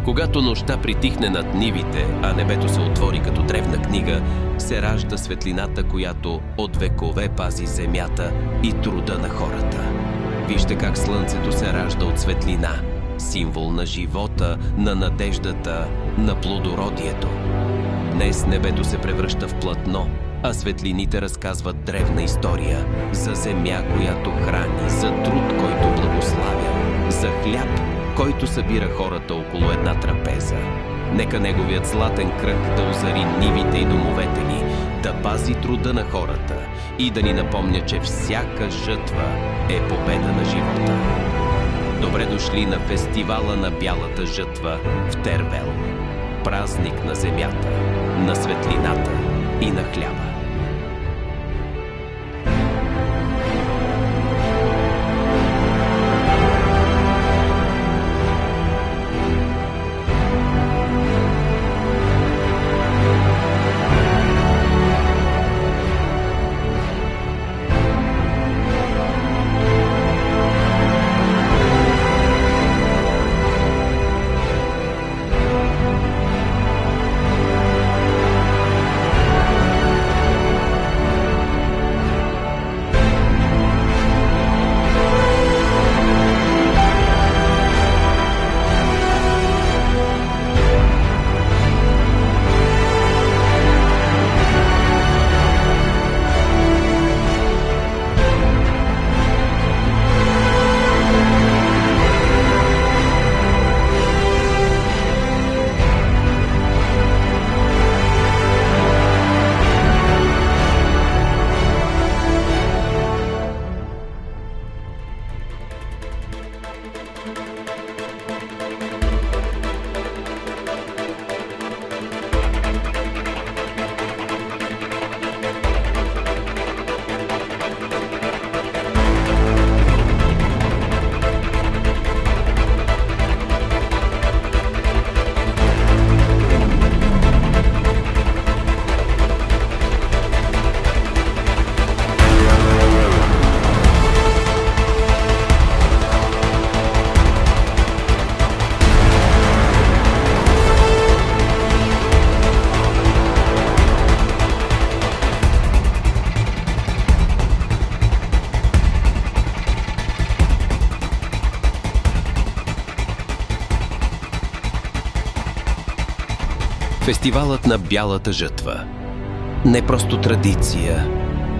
Когато нощта притихне над нивите, а небето се отвори като древна книга, се ражда светлината, която от векове пази земята и труда на хората. Вижте как слънцето се ражда от светлина, символ на живота, на надеждата, на плодородието. Днес небето се превръща в платно, а светлините разказват древна история за земя, която храни, за труд, който благославя, за хляб, който събира хората около една трапеза. Нека неговият златен кръг да озари нивите и домовете ни, да пази труда на хората и да ни напомня, че всяка жътва е победа на живота. Добре дошли на фестивала на бялата жътва в Тервел. Празник на земята, на светлината и на хляба. Фестивалът на бялата жътва. Не просто традиция,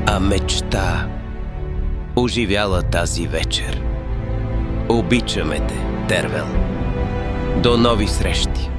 а мечта, оживяла тази вечер. Обичаме те, Тервел. До нови срещи!